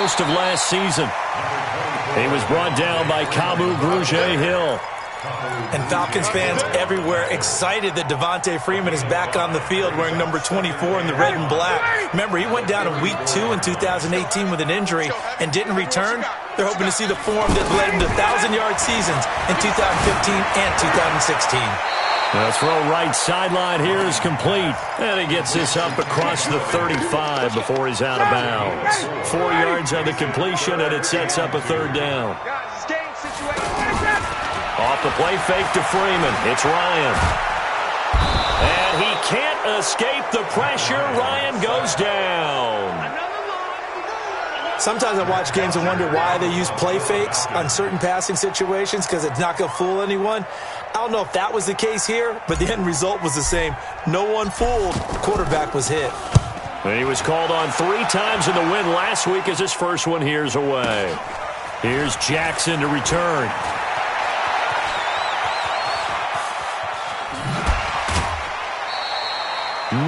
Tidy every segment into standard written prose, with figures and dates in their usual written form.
most of last season. He was brought down by Kamu Grugier-Hill. And Falcons fans everywhere excited that Devontae Freeman is back on the field wearing number 24 in the red and black. Remember, he went down in Week 2 in 2018 with an injury and didn't return. They're hoping to see the form that led him to 1,000-yard seasons in 2015 and 2016. The throw right sideline here is complete. And he gets this up across the 35 before he's out of bounds. 4 yards on the completion, and it sets up a third down. Off the play fake to Freeman. It's Ryan. And he can't escape the pressure. Ryan goes down. Sometimes I watch games and wonder why they use play fakes on certain passing situations, because it's not going to fool anyone. I don't know if that was the case here, but the end result was the same. No one fooled. The quarterback was hit. And he was called on 3 times in the win last week as his first one here's away. Here's Jackson to return.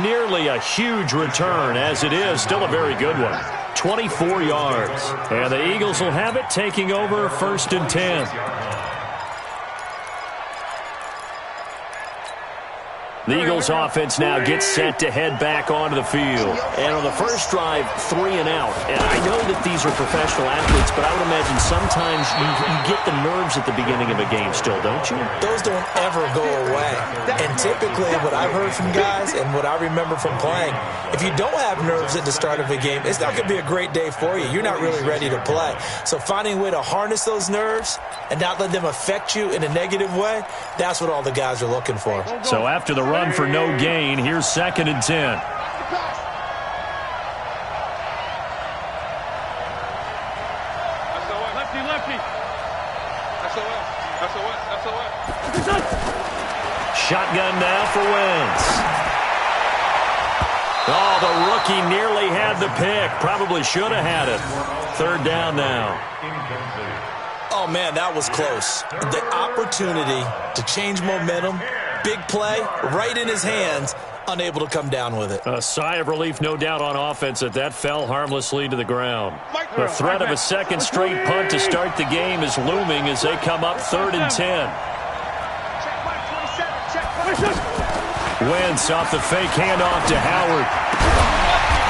Nearly a huge return, as it is still a very good one. 24 yards. And the Eagles will have it, taking over 1st and 10. The Eagles offense now gets set to head back onto the field. And on the first drive, 3 and out. And I know that these are professional athletes, but I would imagine sometimes you get the nerves at the beginning of a game still, don't you? Those don't ever go away. And typically what I've heard from guys and what I remember from playing, if you don't have nerves at the start of a game, it's not going to be a great day for you. You're not really ready to play. So finding a way to harness those nerves and not let them affect you in a negative way, that's what all the guys are looking for. So after the run for no gain, here's 2nd and 10. Shotgun now for Wentz. Oh, the rookie nearly had the pick. Probably should have had it. 3rd down now. Oh, man, that was close. The opportunity to change momentum, big play, right in his hands, unable to come down with it. A sigh of relief, no doubt, on offense that fell harmlessly to the ground. The threat of a second straight punt to start the game is looming as they come up 3rd and 10. Wentz off the fake handoff to Howard.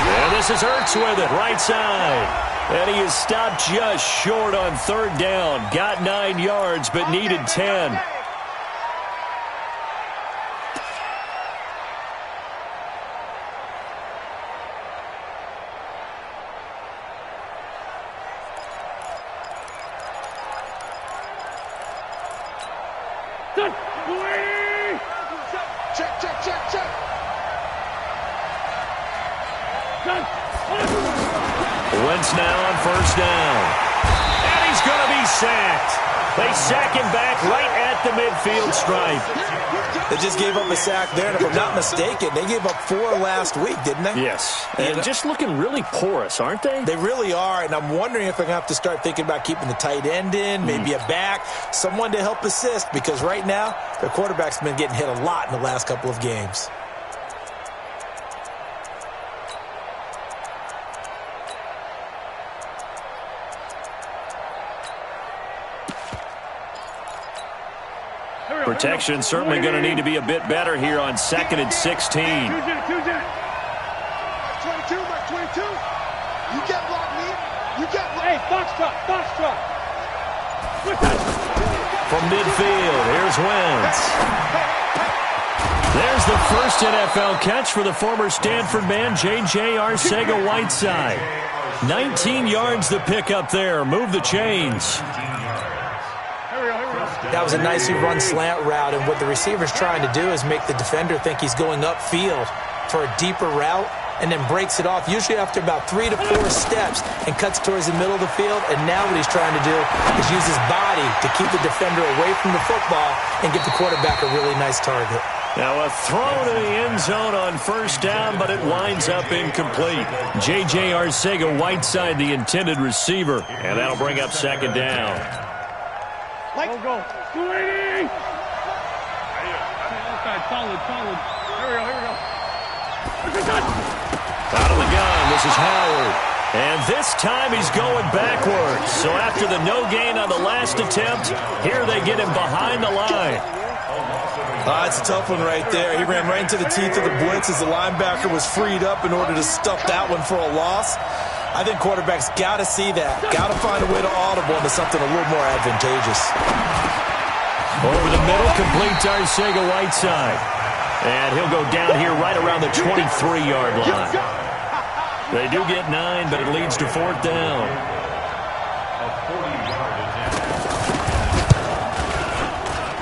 And this is Ertz with it, right side. And he is stopped just short on 3rd down. Got 9 yards, but needed 10. Wentz now on 1st down. And he's going to be sacked. They sack him back right at the midfield stripe. They just gave up a sack there, and if I'm not mistaken, they gave up 4 last week, didn't they? Yes. And just looking really porous, aren't they? They really are, and I'm wondering if they're going to have to start thinking about keeping the tight end in, maybe a back, someone to help assist, because right now, their quarterback's been getting hit a lot in the last couple of games. Protection certainly going to need to be a bit better here on 2nd and 16. 22, Mark 22. You get blocked, me. You get blocked. Hey, box truck. From midfield, here's Wentz. There's the first NFL catch for the former Stanford man, J.J. Arcega-Whiteside. 19 yards the pickup there. Move the chains. That was a nicely run slant route, and what the receiver's trying to do is make the defender think he's going upfield for a deeper route, and then breaks it off, usually after about 3 to 4 steps, and cuts towards the middle of the field. And now what he's trying to do is use his body to keep the defender away from the football and give the quarterback a really nice target. Now a throw to the end zone on 1st down, but it winds up incomplete. J.J. Arcega-Whiteside, the intended receiver, and that'll bring up 2nd down. Go. 280. Solid. Here we go. Out of the gun, this is Howard. And this time he's going backwards. So after the no gain on the last attempt, here they get him behind the line. It's a tough one right there. He ran right into the teeth of the blitz as the linebacker was freed up in order to stuff that one for a loss. I think quarterbacks got to see that. Got to find a way to audible into something a little more advantageous. Over the middle, complete to Arcega-Whiteside. And he'll go down here right around the 23-yard line. They do get 9, but it leads to 4th down.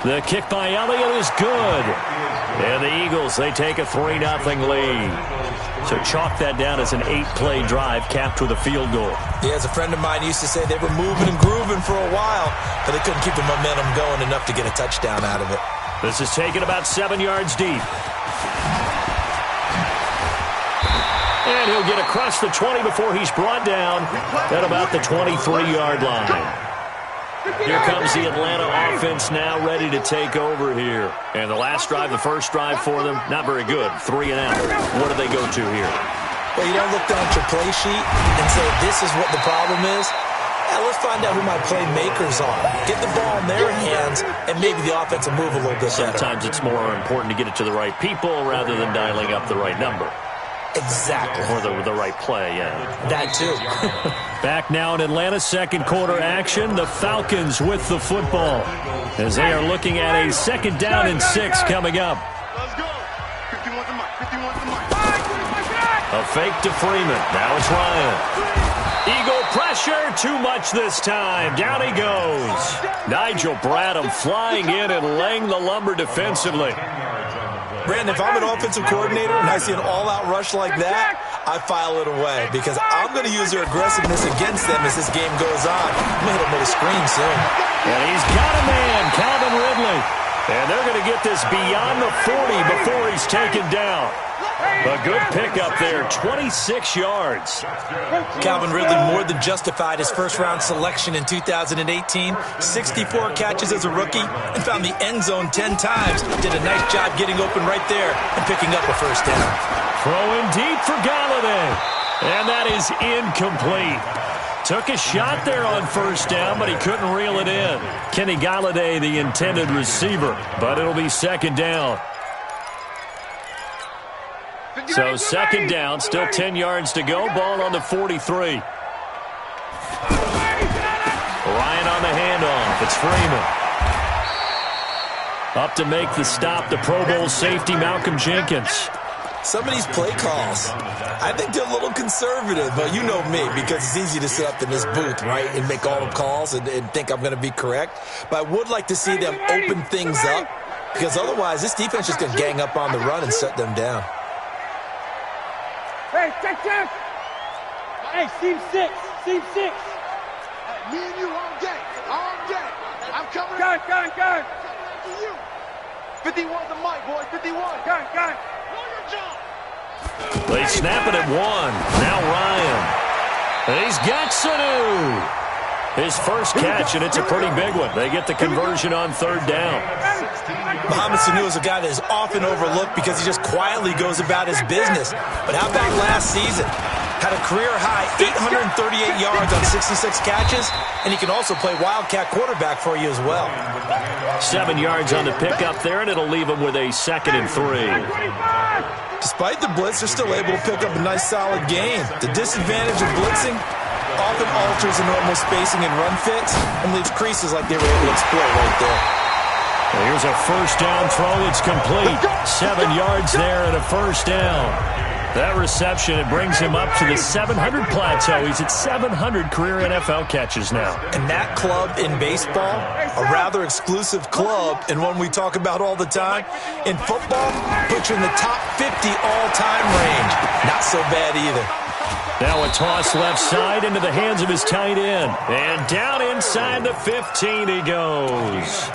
The kick by Elliott is good. And the Eagles, they take a 3-0 lead. So chalk that down as an 8-play drive capped with a field goal. Yeah, as a friend of mine used to say, they were moving and grooving for a while, but they couldn't keep the momentum going enough to get a touchdown out of it. This is taken about 7 yards deep. And he'll get across the 20 before he's brought down at about the 23-yard line. Here comes the Atlanta offense now ready to take over here. And the last drive, the first drive for them, not very good. 3 and out. What do they go to here? Well, you don't look down at your play sheet and say, this is what the problem is. Yeah, let's find out who my playmakers are. Get the ball in their hands, and maybe the offense will move a little bit better. Sometimes it's more important to get it to the right people rather than dialing up the right number. Exactly. Or the right play, yeah. That too. Back now in Atlanta, second quarter action. The Falcons with the football as they are looking at a 2nd down and 6 coming up. Let's go. 51 to Mike. 51 to Mike. A fake to Freeman. Now it's Ryan. Eagle pressure, too much this time. Down he goes. Nigel Bradham flying in and laying the lumber defensively. Brandon, if I'm an offensive coordinator and I see an all-out rush like that, I file it away because I'm going to use their aggressiveness against them as this game goes on. I'm going to hit them with a screen soon. And he's got a man, Calvin Ridley. And they're going to get this beyond the 40 before he's taken down. A good pickup there, 26 yards. Calvin Ridley more than justified his first-round selection in 2018. 64 catches as a rookie and found the end zone 10 times. Did a nice job getting open right there and picking up a first down. Throwing deep for Galladay. And that is incomplete. Took a shot there on first down, but he couldn't reel it in. Kenny Galladay, the intended receiver, but it'll be 2nd down. So 2nd down, still 10 yards to go. Ball on the 43. Ryan on the handoff. It's Freeman. Up to make the stop, the Pro Bowl safety, Malcolm Jenkins. Some of these play calls, I think they're a little conservative, but you know me, because it's easy to sit up in this booth, right, and make all the calls and think I'm going to be correct. But I would like to see them open things up, because otherwise this defense is going to gang up on the run and shut them down. Hey, check. Hey, seam 6. Seam 6. Hey, me and you all day. All day. I'm coming. Gun. You. 51 to Mike, boy. 51. Gun. They snap it at 1. Now Ryan. And he's got Sanu. His first catch, and it's a pretty big one. They get the conversion on 3rd down. Mohamed Sanu is a guy that is often overlooked because he just quietly goes about his business. But how about last season? Had a career-high 838 yards on 66 catches, and he can also play Wildcat quarterback for you as well. 7 yards on the pickup there, and it'll leave him with a 2nd and 3. Despite the blitz, they're still able to pick up a nice, solid gain. The disadvantage of blitzing often alters the normal spacing and run fits and leaves creases like they were able to exploit right there. Well, here's a first down throw. It's complete. 7 yards there and a first down. That reception, it brings him up to the 700 plateau. He's at 700 career NFL catches now. And that club in baseball, a rather exclusive club and one we talk about all the time. In football, puts you in the top 50 all-time range. Not so bad either. Now a toss left side into the hands of his tight end. And down inside the 15 he goes.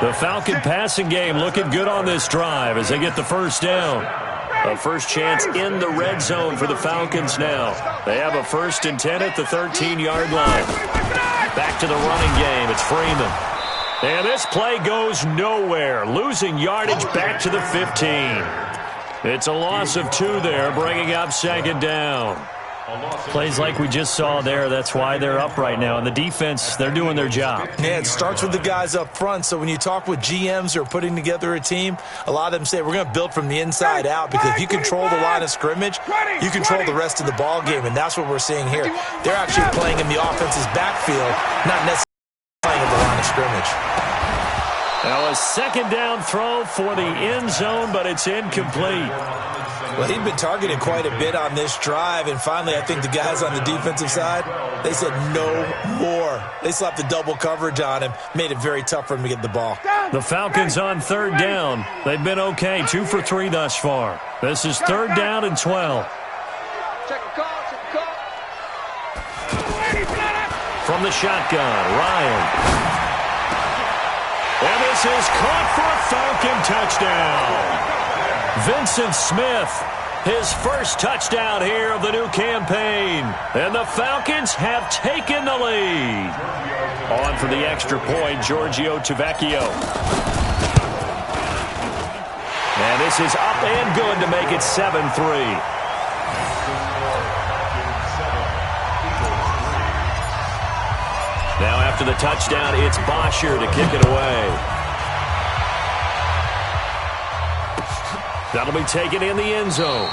The Falcon passing game looking good on this drive as they get the first down. A first chance in the red zone for the Falcons now. They have a 1st and 10 at the 13-yard line. Back to the running game. It's Freeman. And this play goes nowhere. Losing yardage back to the 15. It's a loss of 2 there, bringing up 2nd down. Plays like we just saw there. That's why they're up right now. And the defense, they're doing their job. Yeah, it starts with the guys up front. So when you talk with GMs who are putting together a team, a lot of them say we're going to build from the inside out, because if you control the line of scrimmage, you control the rest of the ball game, and that's what we're seeing here. They're actually playing in the offense's backfield, not necessarily playing in the line of scrimmage. Now a second down throw for the end zone, but it's incomplete. Well, he'd been targeted quite a bit on this drive, and finally I think the guys on the defensive side, they said no more. They slapped the double coverage on him, made it very tough for him to get the ball. The Falcons on third down. They've been okay, 2 for 3 thus far. This is third down and 12. From the shotgun, Ryan. And this is caught for a Falcon touchdown. Vincent Smith, his first touchdown here of the new campaign. And the Falcons have taken the lead. On for the extra point, Giorgio Tavecchio. And this is up and good to make it 7-3. Now after the touchdown, it's Bosher to kick it away. That'll be taken in the end zone.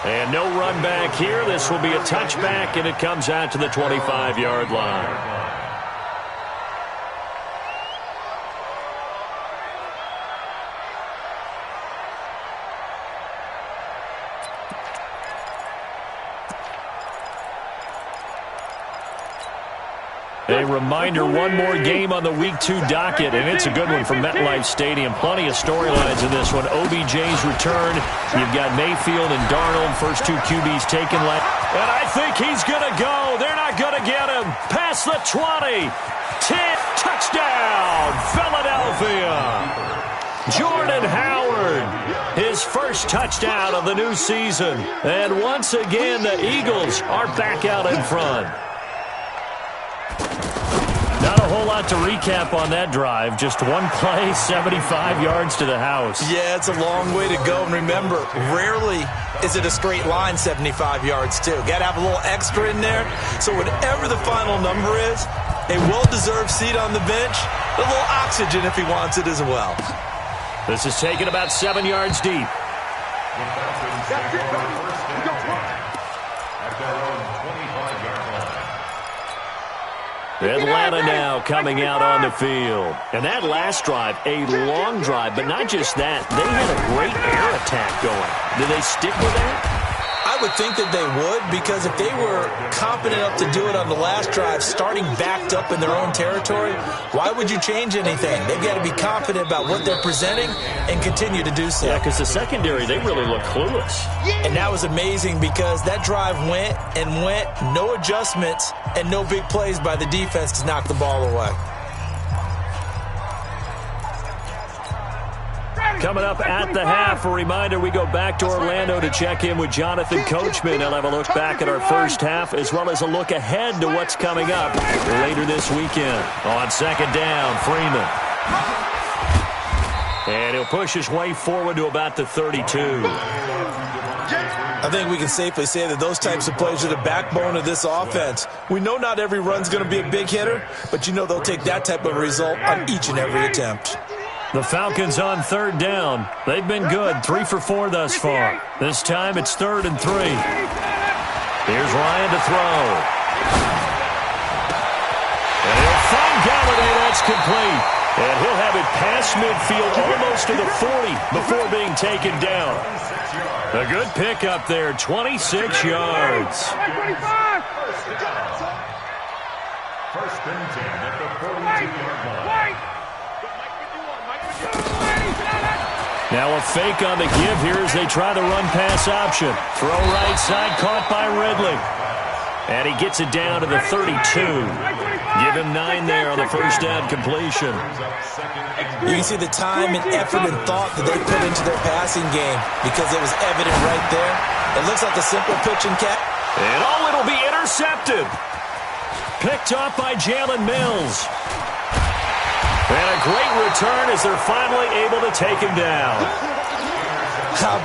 And no run back here. This will be a touchback, and it comes out to the 25-yard line. A reminder, one more game on the Week 2 docket, and it's a good one from MetLife Stadium. Plenty of storylines in this one. OBJ's return. You've got Mayfield and Darnold, first 2 QBs taken. And I think he's going to go. They're not going to get him. Past the 20. 10. Touchdown, Philadelphia. Jordan Howard, his first touchdown of the new season. And once again, the Eagles are back out in front. Not a whole lot to recap on that drive. Just one play, 75 yards to the house. Yeah, it's a long way to go. And remember, rarely is it a straight line 75 yards, too. Got to have a little extra in there. So whatever the final number is, a well-deserved seat on the bench, a little oxygen if he wants it as well. This is taken about 7 yards deep. Atlanta now coming out on the field. And that last drive, a long drive, but not just that. They had a great air attack going. Did they stick with that? I would think that they would, because if they were confident enough to do it on the last drive, starting backed up in their own territory, why would you change anything? They've got to be confident about what they're presenting and continue to do so. Yeah, because the secondary, they really look clueless. And that was amazing, because that drive went and went, no adjustments, and no big plays by the defense to knock the ball away. Coming up at the half, a reminder, we go back to Orlando to check in with Jonathan Coachman. He'll have a look back at our first half, as well as a look ahead to what's coming up later this weekend. On second down, Freeman. And he'll push his way forward to about the 32. I think we can safely say that those types of plays are the backbone of this offense. We know not every run's going to be a big hitter, but you know they'll take that type of result on each and every attempt. The Falcons on third down. They've been good, 3 for 4 thus far. This time it's 3rd and 3. Here's Ryan to throw. And he'll find Galladay. That's complete. And he'll have it past midfield, almost to the 40 before being taken down. A good pick up there, 26 yards. First and 10 at the 42-yard line. Now a fake on the give here as they try the run-pass option. Throw right side, caught by Ridley. And he gets it down to the 32. Give him 9 there on the first down completion. You can see the time and effort and thought that they put into their passing game, because it was evident right there. It looks like a simple pitch and catch. And it'll be intercepted. Picked off by Jalen Mills. And a great return as they're finally able to take him down.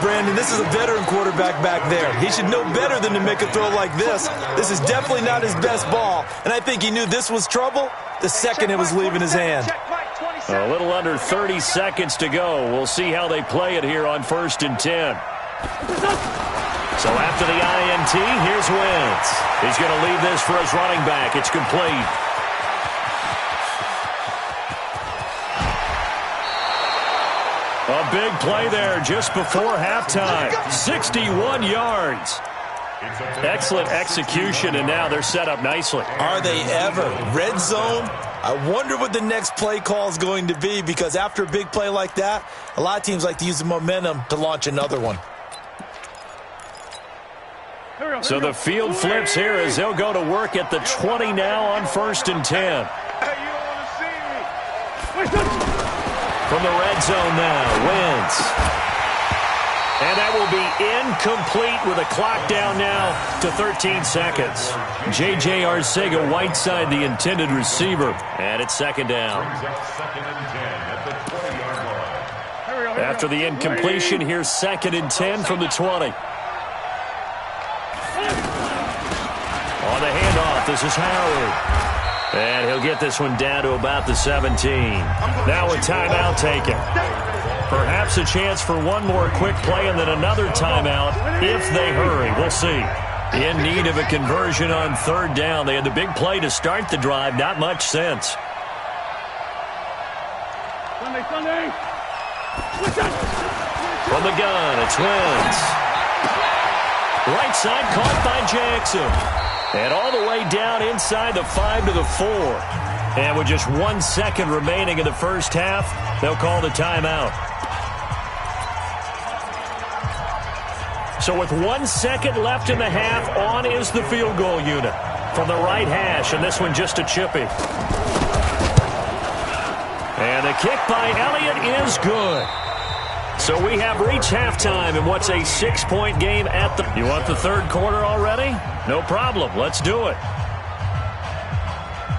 Brandon, this is a veteran quarterback back there. He should know better than to make a throw like this. This is definitely not his best ball, and I think he knew this was trouble the second it was leaving his hand. A little under 30 seconds to go. We'll see how they play it here on 1st and 10. So after the INT, here's Wentz. He's going to leave this for his running back. It's complete. A big play there just before halftime. 61 yards. Excellent execution, and now they're set up nicely. Are they ever? Red zone? I wonder what the next play call is going to be, because after a big play like that, a lot of teams like to use the momentum to launch another one. So the field flips here as they'll go to work at the 20 now on 1st and 10. From the red zone now, Wentz. And that will be incomplete with a clock down now to 13 seconds. J.J. Arcega-Whiteside, the intended receiver. And it's 2nd down. After the incompletion, here's 2nd and 10 from the 20. On the handoff, this is Howard. And he'll get this one down to about the 17. Now a timeout taken. Perhaps a chance for one more quick play and then another timeout if they hurry. We'll see. In need of a conversion on 3rd down. They had the big play to start the drive. Not much sense. From the gun, it's Wentz. Right side caught by Jackson. And all the way down inside the 5 to the 4. And with just 1 second remaining in the first half, they'll call the timeout. So with 1 second left in the half, on is the field goal unit. From the right hash, and this one just a chippy. And the kick by Elliott is good. So we have reached halftime in what's a 6-point game at the... You want the 3rd quarter already? No problem. Let's do it.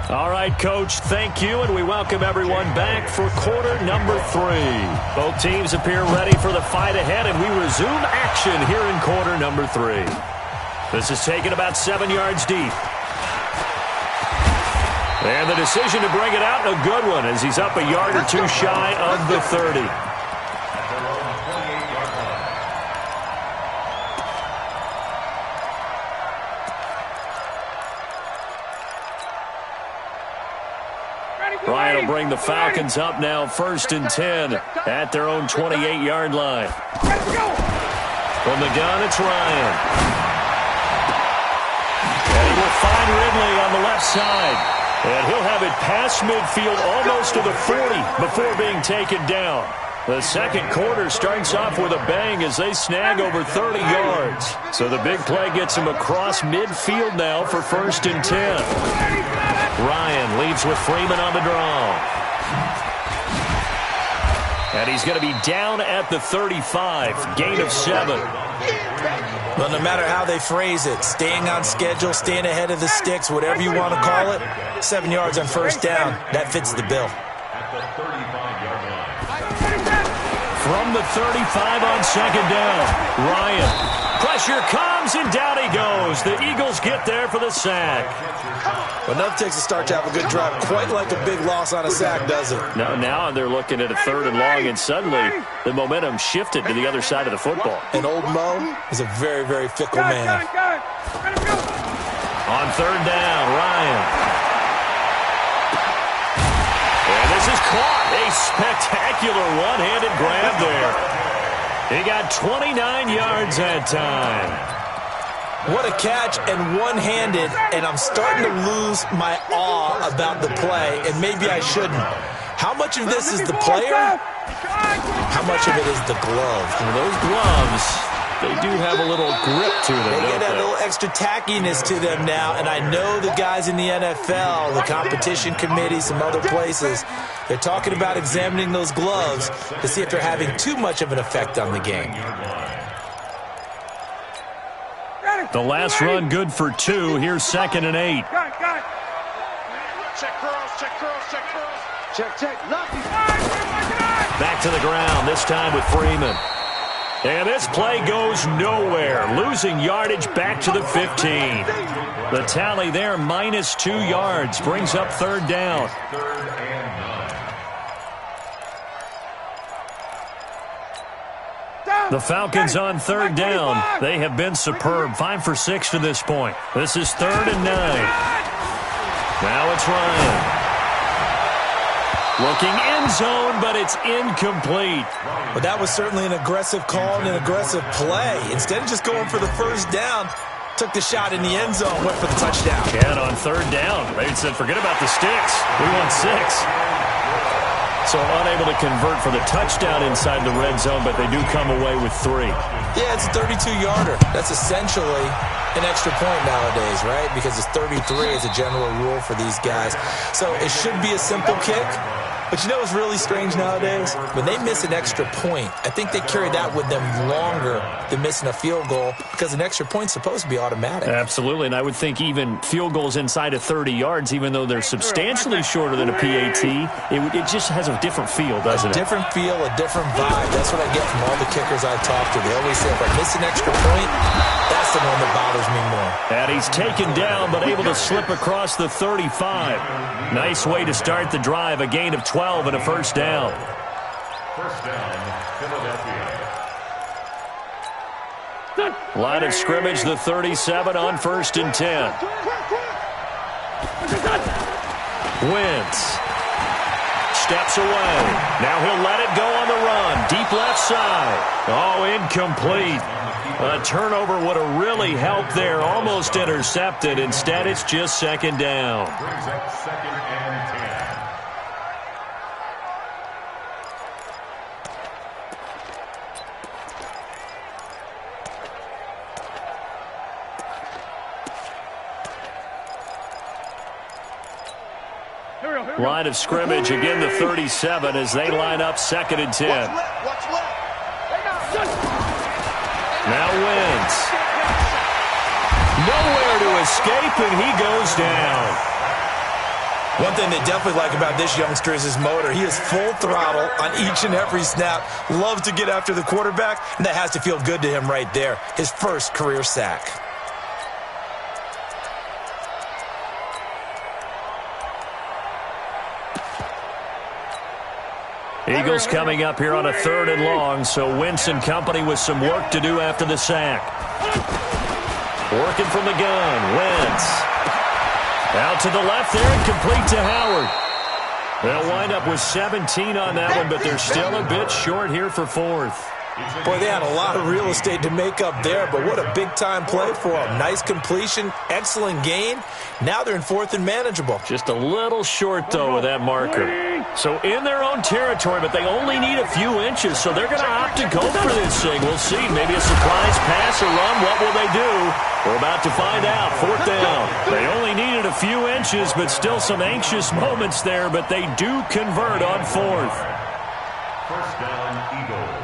All right, Coach, thank you, and we welcome everyone back for quarter number 3. Both teams appear ready for the fight ahead, and we resume action here in quarter number 3. This is taken about 7 yards deep. And the decision to bring it out, a good one, as he's up a yard or two shy of the 30. Ryan will bring the Falcons up now 1st and 10 at their own 28-yard line. From the gun, it's Ryan. And he will find Ridley on the left side. And he'll have it past midfield almost to the 40 before being taken down. The second quarter starts off with a bang as they snag over 30 yards. So the big play gets him across midfield now for 1st and 10. Ryan leaves with Freeman on the draw. And he's going to be down at the 35, gain of 7. Well, no matter how they phrase it, staying on schedule, staying ahead of the sticks, whatever you want to call it, 7 yards on 1st down, that fits the bill. From the 35 on 2nd down, Ryan. Pressure comes, and down he goes. The Eagles get there for the sack. Well, enough takes a start to have a good drive. Quite like a big loss on a sack, does it? Now they're looking at a 3rd and long, and suddenly the momentum shifted to the other side of the football. And old Mo is a very, very fickle man. On 3rd down, Ryan. And this is caught. A spectacular one-handed grab there. He got 29 yards that time. What a catch, and one-handed, and I'm starting to lose my awe about the play, and maybe I shouldn't. How much of this is the player? How much of it is the glove? Well, those gloves, they do have a little grip to them, They don't get that they? little extra tackiness to them now, and I know the guys in the NFL, the competition committee, some other places, they're talking about examining those gloves to see if they're having too much of an effect on the game. The last run good for 2. Here's 2nd and 8. Check curls, check curls, check curls. Check. Lucky. Back to the ground, this time with Freeman. And this play goes nowhere, losing yardage back to the 15. The tally there, -2 yards, brings up third down. The Falcons on third down. They have been superb, 5 for 6 to this point. This is 3rd and 9. Now it's Ryan. Looking end zone, but it's incomplete. But that was certainly an aggressive call and an aggressive play. Instead of just going for the first down, took the shot in the end zone, went for the touchdown. And on third down, they said, forget about the sticks. We want 6. So unable to convert for the touchdown inside the red zone, but they do come away with 3. Yeah, it's a 32-yarder. That's essentially an extra point nowadays, right? Because it's 33 as a general rule for these guys. So it should be a simple kick. But you know what's really strange nowadays? When they miss an extra point, I think they carry that with them longer than missing a field goal because an extra point's supposed to be automatic. Absolutely, and I would think even field goals inside of 30 yards, even though they're substantially shorter than a PAT, it just has a different feel, doesn't it? A different feel, a different vibe. That's what I get from all the kickers I talk to. They always say if I miss an extra point, that's the one that bothers me more. And he's taken down, but able to slip across the 35. Nice way to start the drive, a gain of 12 and a first down. First down, Philadelphia. Line of scrimmage, the 37 on 1st and 10. Wentz steps away. Now he'll let it go on the run. Deep left side. Oh, incomplete. A turnover would have really helped there. Almost intercepted. Instead, it's just 2nd down. Brings up 2nd and 10. Line of scrimmage, again the 37 as they line up 2nd and 10. Now Wentz. Nowhere to escape, and he goes down. One thing they definitely like about this youngster is his motor. He is full throttle on each and every snap. Loves to get after the quarterback, and that has to feel good to him right there. His first career sack. Eagles coming up here on a 3rd and long, so Wentz and company with some work to do after the sack. Working from the gun, Wentz. Out to the left there and complete to Howard. They'll wind up with 17 on that one, but they're still a bit short here for 4th. Boy, they had a lot of real estate to make up there, but what a big-time play for them. Nice completion, excellent gain. Now they're in 4th and manageable. Just a little short, though, with that marker. So in their own territory, but they only need a few inches, so they're going to opt to go for this thing. We'll see. Maybe a surprise pass or run. What will they do? We're about to find out. 4th down. They only needed a few inches, but still some anxious moments there, but they do convert on 4th. First down, Eagles.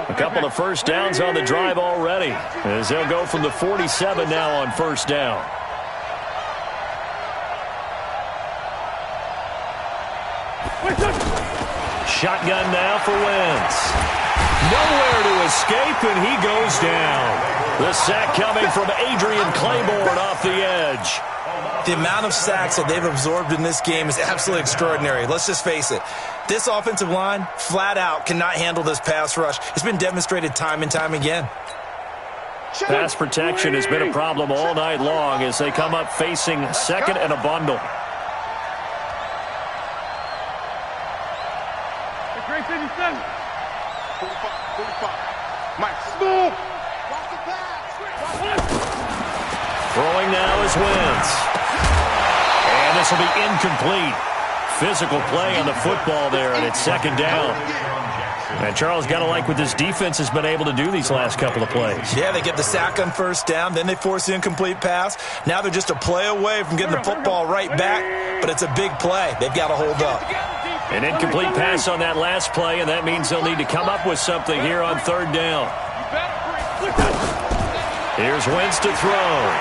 A couple of first downs on the drive already, as they'll go from the 47 now on 1st down. Shotgun now for Wentz. Nowhere to escape, and he goes down. The sack coming from Adrian Claiborne off the edge. The amount of sacks that they've absorbed in this game is absolutely extraordinary. Let's just face it. This offensive line, flat out, cannot handle this pass rush. It's been demonstrated time and time again. Pass protection has been a problem all night long as they come up facing 2nd and a bundle. Throwing now is Wentz. And this will be incomplete. Physical play on the football there, and it's 2nd down. And Charles, got to like what this defense has been able to do these last couple of plays. Yeah, they get the sack on 1st down, then they force the incomplete pass. Now they're just a play away from getting the football right back, but it's a big play. They've got to hold up. An incomplete pass on that last play, and that means they'll need to come up with something here on 3rd down. Here's Wentz to throw.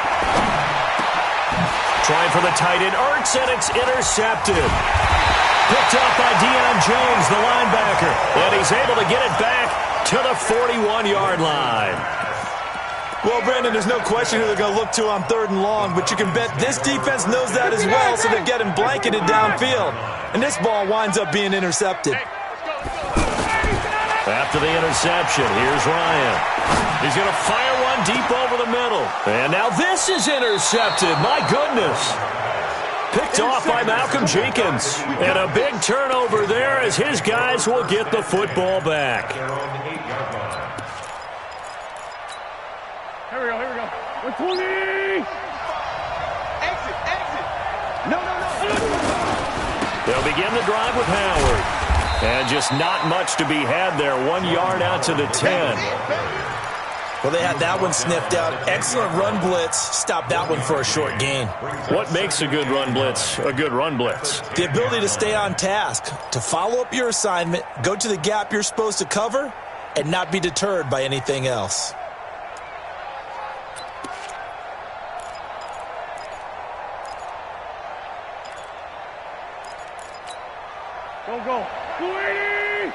Trying for the tight end, Ertz, and it's intercepted. Picked up by Deion Jones, the linebacker. And he's able to get it back to the 41-yard line. Well, Brandon, there's no question who they're going to look to on 3rd and long, but you can bet this defense knows that as well, so they're getting blanketed downfield. And this ball winds up being intercepted. After the interception, here's Ryan. He's going to fire one deep over the middle. And now this is intercepted. My goodness. Picked off by Malcolm Jenkins. And a big turnover there as his guys will get the football back. Here we go. 120! Exit! No. They'll begin the drive with Howard. And just not much to be had there. 1 yard out to the 10. Well, they had that one sniffed out. Excellent run blitz. Stopped that one for a short gain. What makes a good run blitz a good run blitz? The ability to stay on task, to follow up your assignment, go to the gap you're supposed to cover, and not be deterred by anything else. Go. 20! 27.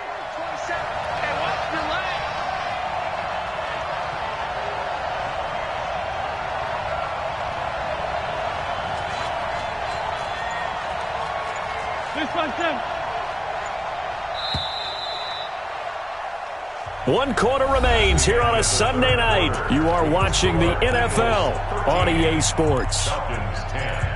Hey, watch your leg. This one's them. 1 quarter remains here on a Sunday night. You are watching the NFL on EA Sports. Falcons 10.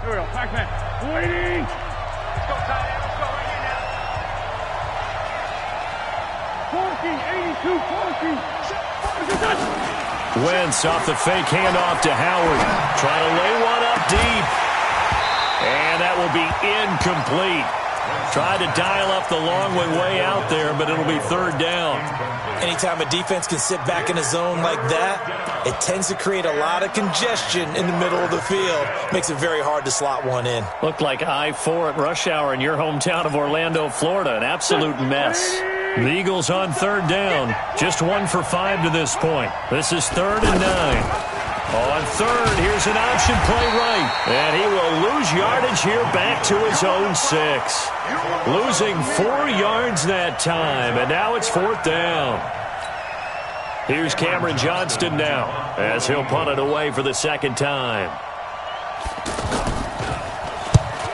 Here we go, Pac-Man. Waiting! Let's go, tight end. Let's go right here now. 14, 82, 14. Wentz off the fake handoff to Howard. Trying to lay one up deep. And that will be incomplete. Tried to dial up the long way out there, but it'll be 3rd down. Anytime a defense can sit back in a zone like that, it tends to create a lot of congestion in the middle of the field. Makes it very hard to slot one in. Looked like I-4 at rush hour in your hometown of Orlando, Florida. An absolute mess. The Eagles on 3rd down. Just 1 for 5 to this point. This is 3rd and 9. On 3rd, here's an option play right. And he will lose yardage here back to his own 6. Losing 4 yards that time. And now it's 4th down. Here's Cameron Johnston now as he'll punt it away for the 2nd time.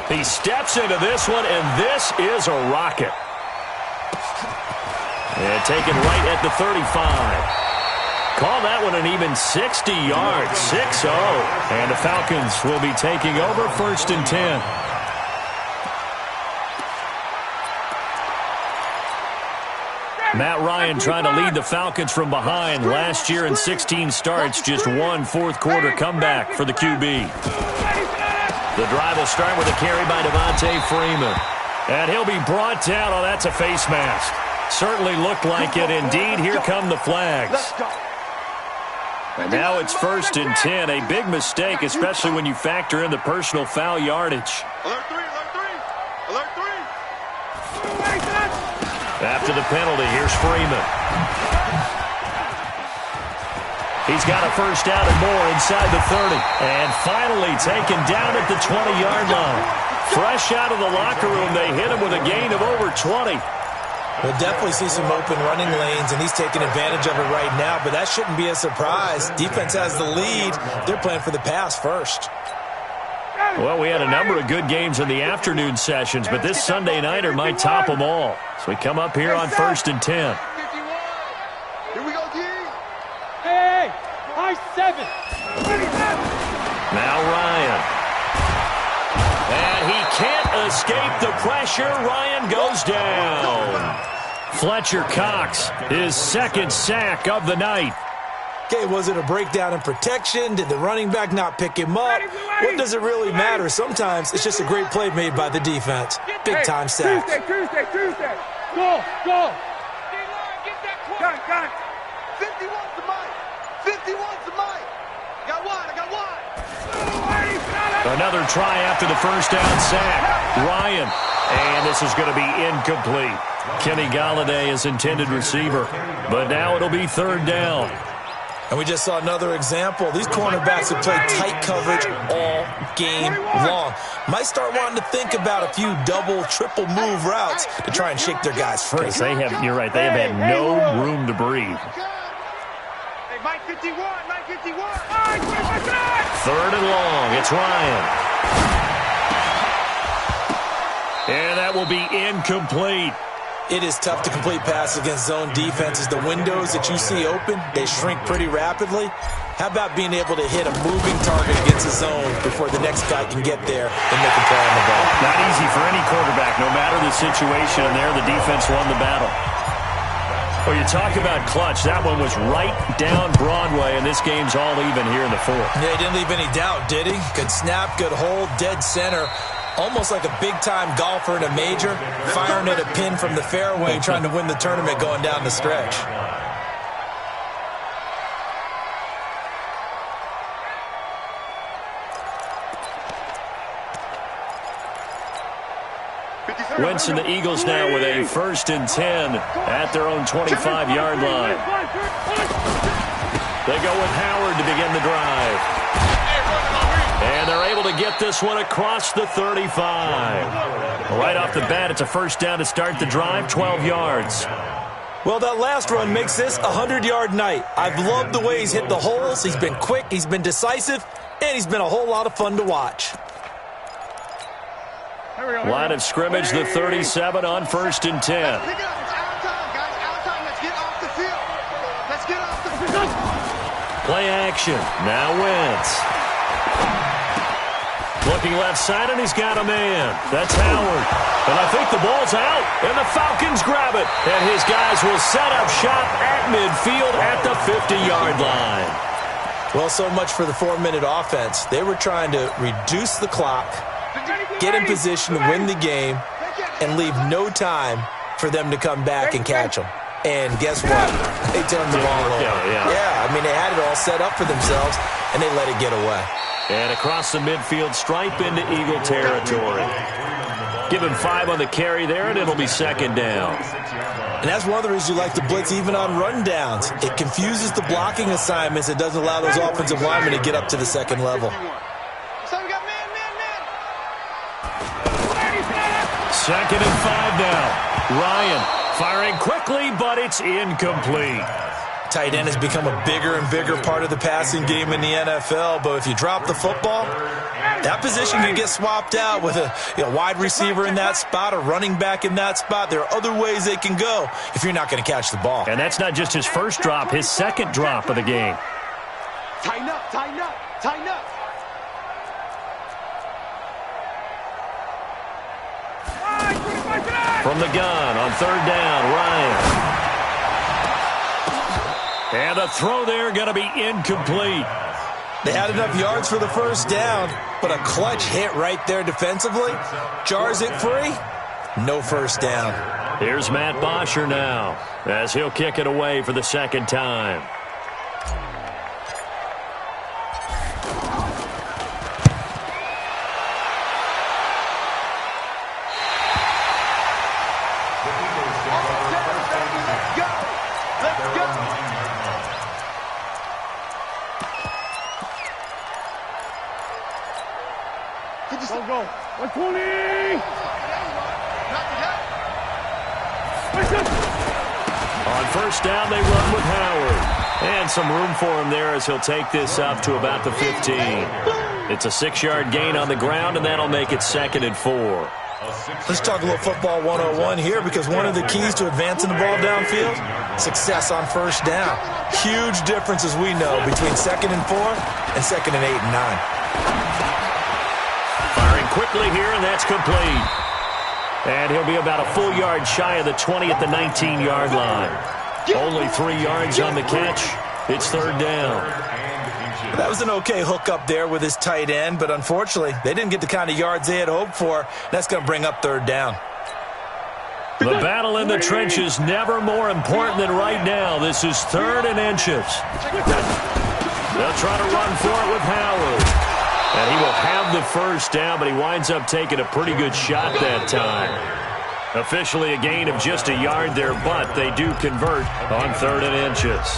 He steps into this one, and this is a rocket. And taken right at the 35. Call that one an even 60 yards, 6-0. And the Falcons will be taking over 1st and 10. Matt Ryan trying to lead the Falcons from behind. Last year in 16 starts, just 1 fourth-quarter comeback for the QB. The drive will start with a carry by Devontae Freeman. And he'll be brought down. Oh, that's a face mask. Certainly looked like it. Indeed, here come the flags. And now it's 1st and 10. A big mistake, especially when you factor in the personal foul yardage. Alert 3. After the penalty, here's Freeman. He's got a 1st down and more inside the 30. And finally taken down at the 20-yard line. Fresh out of the locker room, they hit him with a gain of over 20. We'll definitely see some open running lanes, and he's taking advantage of it right now, but that shouldn't be a surprise. Defense has the lead. They're playing for the pass first. Well, we had a number of good games in the afternoon sessions, but this Sunday nighter might top them all. So we come up here on 1st and 10. Here we go, D. Hey, high 7. Now Ryan. And he can't escape the pressure. Ryan goes down. Fletcher Cox, his 2nd sack of the night. Okay, was it a breakdown in protection? Did the running back not pick him up? What does it really matter? Sometimes it's just a great play made by the defense. Big-time sack. Tuesday. Go. Got it. 51's the mic. I got one. Another try after the first down sack. Ryan. And this is going to be incomplete. Kenny Golladay is intended receiver. But now it'll be third down. And we just saw another example. These cornerbacks have played tight coverage all game long. Might start wanting to think about a few double, triple move routes to try and shake their guys free. You're right, they have had no room to breathe. Hey, Mike 51, Mike 51. Third and long, it's Ryan. And that will be incomplete. It is tough to complete passes against zone defenses. The windows that you see open, they shrink pretty rapidly. How about being able to hit a moving target against a zone before the next guy can get there and make a play on the ball? Not easy for any quarterback, no matter the situation, and there the defense won the battle. Well, you talk about clutch. That one was right down Broadway, and this game's all even here in the fourth. Yeah, he didn't leave any doubt, did he? Good snap, good hold, dead center. Almost like a big-time golfer in a major, firing at a pin from the fairway, trying to win the tournament going down the stretch. Wentz and the Eagles now with a 1st and 10 at their own 25-yard line. They go with Howard to begin the drive. And they're able to get this one across the 35. Right off the bat, it's a first down to start the drive, 12 yards. Well, that last run makes this a 100-yard night. I've loved the way he's hit the holes. He's been quick, he's been decisive, and he's been a whole lot of fun to watch. Line of scrimmage, the 37 on 1st and 10. Pick it up. It's out of time, guys. Out of time. Let's get off the field. Let's get off the field. Play action. Now Wentz. Looking left side, and he's got a man. That's Howard. And I think the ball's out, and the Falcons grab it. And his guys will set up shop at midfield at the 50-yard line. Well, so much for the 4-minute offense. They were trying to reduce the clock, get in position to win the game, and leave no time for them to come back and catch them. And guess what? They turned the ball over. Yeah, I mean, they had it all set up for themselves, and they let it get away. And across the midfield stripe into Eagle territory. Give him 5 on the carry there, and it'll be 2nd down. And that's one of the reasons you like to blitz even on rundowns. It confuses the blocking assignments. It doesn't allow those offensive linemen to get up to the second level. So we got man. 2nd and 5 now. Ryan firing quickly, but it's incomplete. Tight end has become a bigger and bigger part of the passing game in the NFL, but if you drop the football, that position can get swapped out with a wide receiver in that spot, a running back in that spot. There are other ways they can go if you're not going to catch the ball. And that's not just his first drop, his 2nd drop of the game. Tighten up, tighten up, tighten up. From the gun on 3rd down, Ryan. And a throw there going to be incomplete. They had enough yards for the first down, but a clutch hit right there defensively jars it free. No first down. Here's Matt Bosher now as he'll kick it away for the 2nd time. Go. 120. On 1st down, they run with Howard. And some room for him there as he'll take this up to about the 15. It's a 6-yard gain on the ground, and that'll make it 2nd and 4. Let's talk a little football 101 here, because one of the keys to advancing the ball downfield, success on first down. Huge difference, as we know, between 2nd and 4 and 2nd and 8 and 9. Firing quickly here, and that's complete. And he'll be about a full yard shy of the 20 at the 19-yard line. Only 3 yards on the catch. It's 3rd down. That was an okay hook up there with his tight end, but unfortunately, they didn't get the kind of yards they had hoped for. That's going to bring up 3rd down. The battle in the trenches never more important than right now. This is 3rd and inches. They'll try to run for it with Howard. And he will have the first down, but he winds up taking a pretty good shot that time. Officially a gain of just a yard there, but they do convert on 3rd and inches.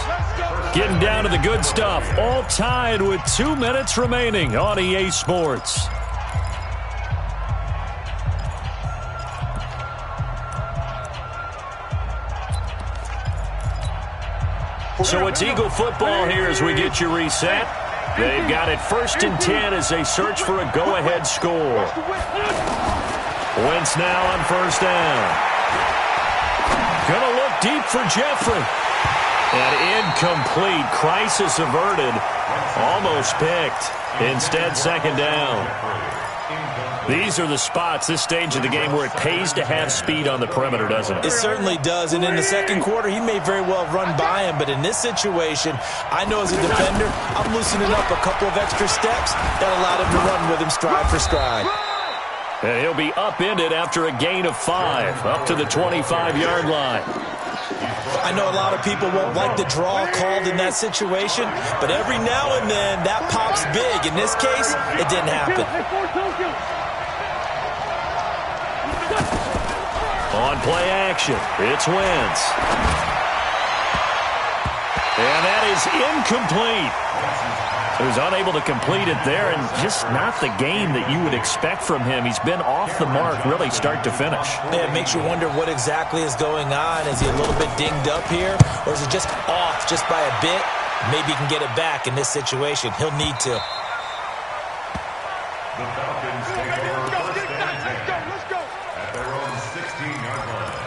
Getting down to the good stuff, all tied with 2 minutes remaining on EA Sports. So it's Eagle football here as we get you reset. They've got it 1st and 10 as they search for a go-ahead score. Wentz now on 1st down. Gonna look deep for Jeffrey. And incomplete. Crisis averted. Almost picked. Instead, 2nd down. These are the spots, this stage of the game, where it pays to have speed on the perimeter, doesn't it? It certainly does, and in the second quarter, he may very well run by him, but in this situation, I know as a defender, I'm loosening up a couple of extra steps that allowed him to run with him stride for stride. And he'll be upended after a gain of 5, up to the 25-yard line. I know a lot of people won't like the draw called in that situation, but every now and then, that pops big. In this case, it didn't happen. On play action, it's Wentz. And that is incomplete. He was unable to complete it there, and just not the game that you would expect from him. He's been off the mark really start to finish. Yeah, it makes you wonder what exactly is going on. Is he a little bit dinged up here, or is it just off just by a bit? Maybe he can get it back in this situation. He'll need to. The Falcons take over 1st and 10 at their own 16-yard line.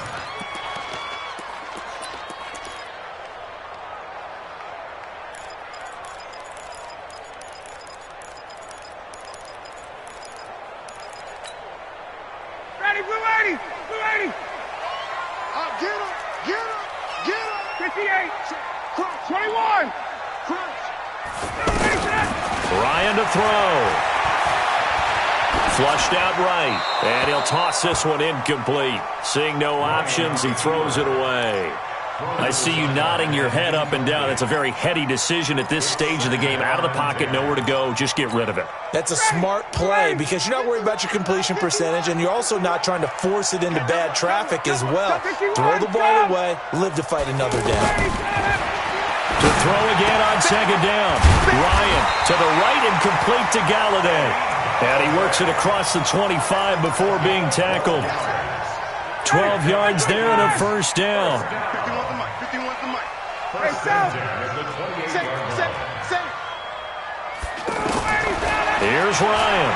Ready, we're ready. We're ready. Get him. Get him. Get him. 58. Crunch. 21. Crunch. Ryan to throw. Flushed out right. And he'll toss this one incomplete. Seeing no options, he throws it away. I see you nodding your head up and down. That's a very heady decision at this stage of the game. Out of the pocket, nowhere to go. Just get rid of it. That's a smart play because you're not worried about your completion percentage, and you're also not trying to force it into bad traffic as well. Throw the ball away, live to fight another down. To throw again on 2nd down. Ryan to the right and complete to Galladay. And he works it across the 25 before being tackled. 12 yards there and a 1st down. 51's the mic. 51's the mic. First and 10 at the 28-yard line. Here's Ryan.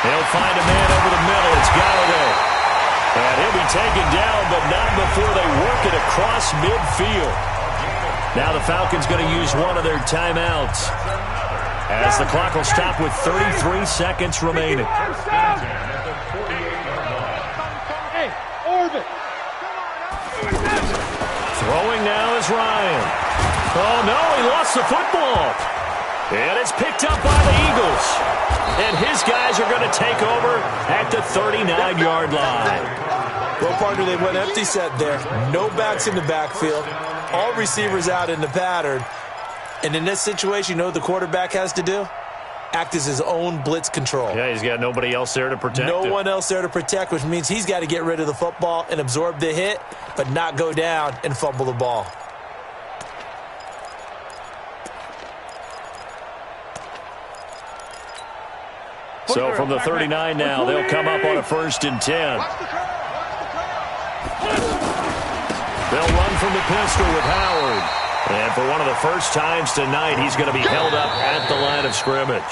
He'll find a man over the middle. It's Galladay. And he'll be taken down, but not before they work it across midfield. Now the Falcons going to use one of their timeouts, as the clock will stop with 33 seconds remaining. Hey, orbit. Throwing now is Ryan. Oh, no, he lost the football. And it's picked up by the Eagles. And his guys are going to take over at the 39-yard line. Well, partner, they went empty set there. No backs in the backfield. All receivers out in the pattern. And in this situation, you know what the quarterback has to do? Act as his own blitz control. Yeah, he's got nobody else there to protect him. No one else there to protect, which means he's got to get rid of the football and absorb the hit, but not go down and fumble the ball. So from the 39 now, they'll come up on a 1st and 10. They'll run from the pistol with Howard. And for one of the first times tonight, he's going to be held up at the line of scrimmage.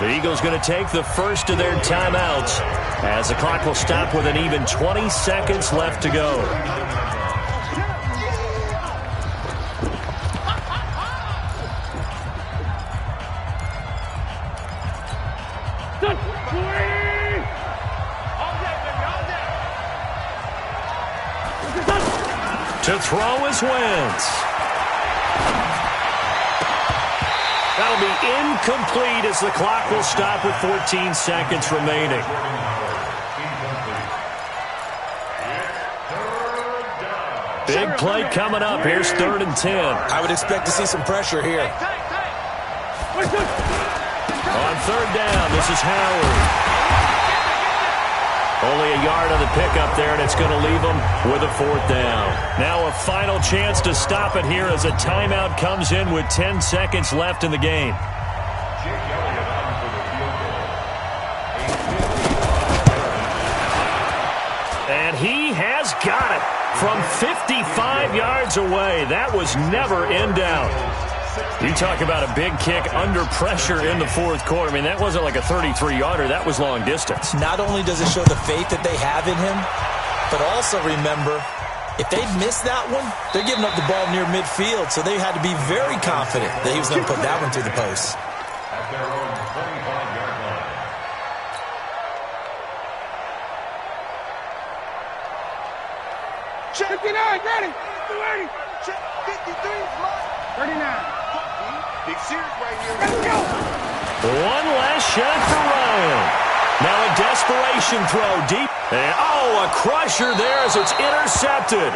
The Eagles going to take the first of their timeouts as the clock will stop with an even 20 seconds left to go. To throw is Wentz. That'll be incomplete as the clock will stop with 14 seconds remaining. Big play coming up. Here's 3rd and 10. I would expect to see some pressure here. On third down, this is Howard. Only a yard on the pickup there, and it's going to leave them with a fourth down. Now a final chance to stop it here as a timeout comes in with 10 seconds left in the game. And he has got it from 55 yards away. That was never in doubt. You talk about a big kick under pressure in the fourth quarter. I mean, that wasn't like a 33-yarder. That was long distance. Not only does it show the faith that they have in him, but also remember, if they'd missed that one, they're giving up the ball near midfield, so they had to be very confident that he was going to put that one through the post. At their own 25-yard line. Check 59, ready. 30. Check 53 is mine. 39. Big series right here. Let's go. One last shot for Ryan. Now a desperation throw deep. And, a crusher there as it's intercepted.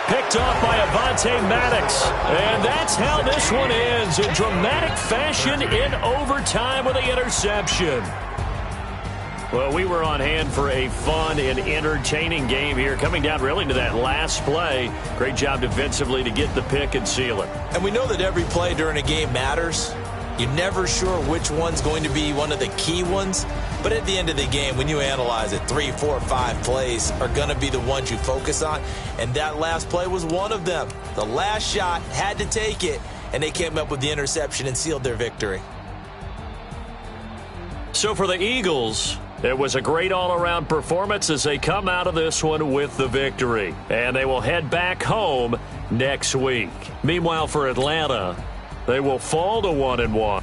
Picked off by Avonte Maddox. And that's how this one ends in dramatic fashion in overtime with the interception. Well, we were on hand for a fun and entertaining game here, coming down really to that last play. Great job defensively to get the pick and seal it. And we know that every play during a game matters. You're never sure which one's going to be one of the key ones. But at the end of the game, when you analyze it, 3, 4, 5 plays are going to be the ones you focus on. And that last play was one of them. The last shot had to take it, and they came up with the interception and sealed their victory. So for the Eagles, it was a great all-around performance as they come out of this one with the victory. And they will head back home next week. Meanwhile, for Atlanta, they will fall to 1-1.